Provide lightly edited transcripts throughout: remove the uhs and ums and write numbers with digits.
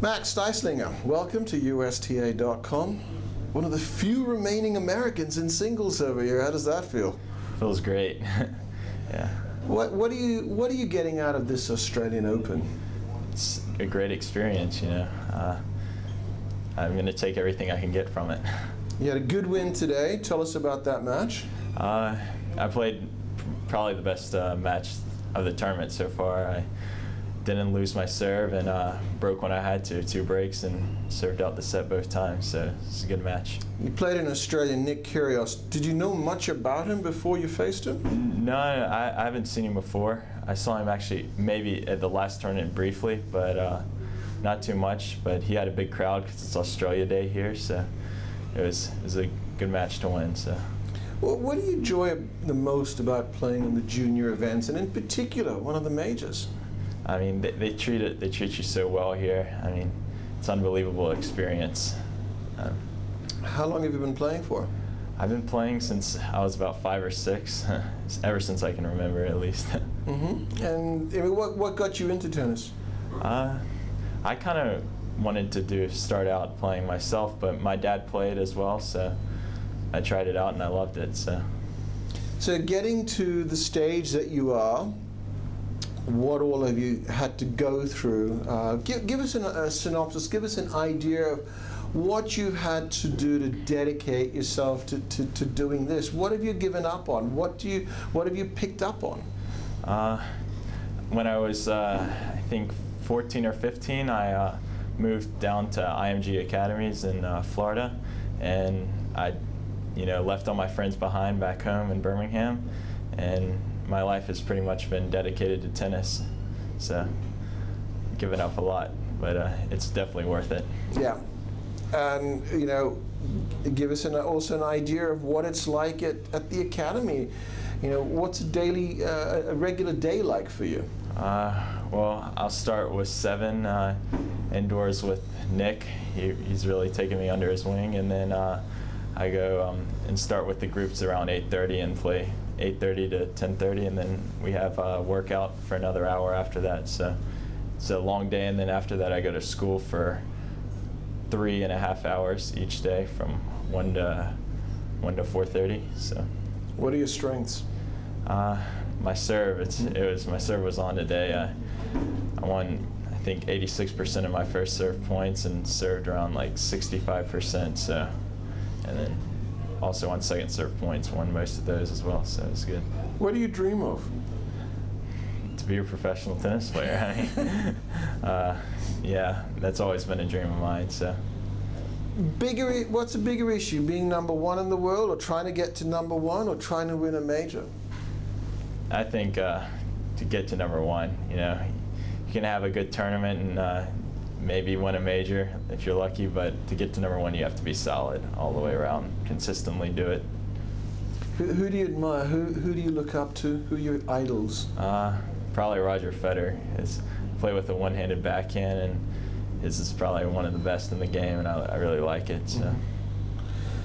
Matt Stylsinger, welcome to USTA.com. One of the few remaining Americans in singles over here. How does that feel? Feels great. Yeah. What are you getting out of this Australian Open? It's a great experience, you know. I'm going to take everything I can get from it. You had a good win today. Tell us about that match. I played probably the best match of the tournament so far. I didn't lose my serve and broke when I had to, 2 breaks, and served out the set both times, so it's a good match. You played an Australian, Nick Kyrgios. Did you know much about him before you faced him? No, I haven't seen him before. I saw him actually maybe at the last tournament briefly, but not too much. But he had a big crowd because it's Australia Day here, so it was a good match to win. So. Well, what do you enjoy the most about playing in the junior events, and in particular one of the majors? I mean, they treat you so well here. I mean, it's an unbelievable experience. How long have you been playing for? I've been playing since I was about 5 or 6, ever since I can remember, at least. Mm-hmm. And I mean, what got you into tennis? I kind of wanted to start out playing myself, but my dad played as well, so I tried it out and I loved it. So getting to the stage that you are, what all have you had to go through? Give us a synopsis, give us an idea of what you had to do to dedicate yourself to doing this. What have you given up on? What have you picked up on? When I was, I think, 14 or 15, I moved down to IMG Academies in Florida, and I left all my friends behind back home in Birmingham, and my life has pretty much been dedicated to tennis, so given up a lot, but it's definitely worth it. Yeah, and give us also an idea of what it's like at the academy. What's a regular day like for you? Well, I'll start with 7 indoors with Nick. He's really taken me under his wing, and then I go and start with the groups around 8:30 and play 8:30 to 10:30, and then we have a workout for another hour after that. So it's a long day, and then after that I go to school for 3.5 hours each day from 1 to 4:30. So. What are your strengths? My serve. My serve was on today. I won, I think, 86% of my first serve points and served around like 65%. So, and then also on second serve points, won most of those as well. So it's good. What do you dream of? To be a professional tennis player. Yeah, that's always been a dream of mine. So. What's a bigger issue, being #1 in the world, or trying to get to #1, or trying to win a major? I think to get to #1, you can have a good tournament and maybe win a major if you're lucky, but to get to #1, you have to be solid all the way around, consistently do it. Who do you admire? Who do you look up to? Who are your idols? Probably Roger Federer. His play with a one-handed backhand, and his is probably one of the best in the game, and I really like it.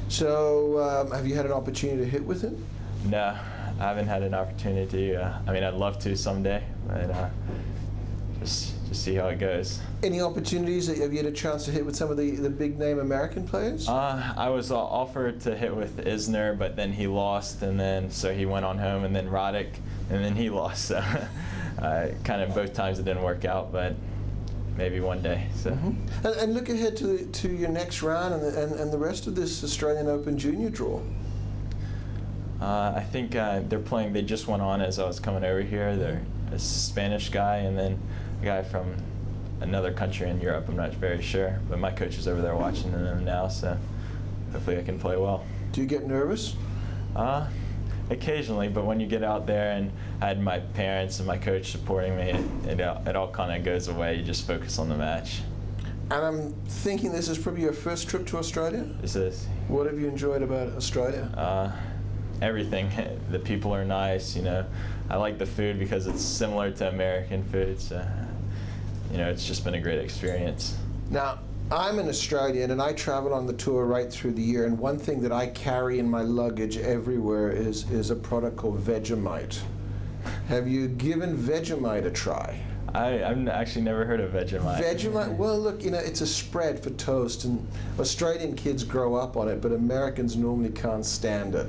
So, have you had an opportunity to hit with him? No, I haven't had an opportunity. I mean, I'd love to someday, but just see how it goes. Any opportunities? Have you had a chance to hit with some of the big-name American players? I was offered to hit with Isner, but then he lost, and then so he went on home, and then Roddick, and then he lost. So kind of both times it didn't work out, but maybe one day. So. Mm-hmm. And look ahead to your next round and the rest of this Australian Open Junior draw. I think they're playing. They just went on as I was coming over here. They're a Spanish guy and then a guy from another country in Europe. I'm not very sure, but my coach is over there watching them now, so hopefully I can play well. Do you get nervous? Occasionally, but when you get out there and I had my parents and my coach supporting me, it all kind of goes away. You just focus on the match. And I'm thinking this is probably your first trip to Australia? This is. What have you enjoyed about Australia? Everything. The people are nice, I like the food because it's similar to American food, so, it's just been a great experience. Now, I'm an Australian and I travel on the tour right through the year, and one thing that I carry in my luggage everywhere is a product called Vegemite. Have you given Vegemite a try? I've actually never heard of Vegemite. Vegemite? Well, look, it's a spread for toast, and Australian kids grow up on it, but Americans normally can't stand it.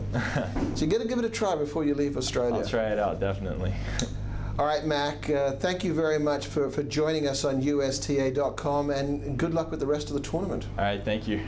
So you got to give it a try before you leave Australia. I'll try it out, definitely. All right, Mac, thank you very much for joining us on USTA.com, and good luck with the rest of the tournament. All right, thank you.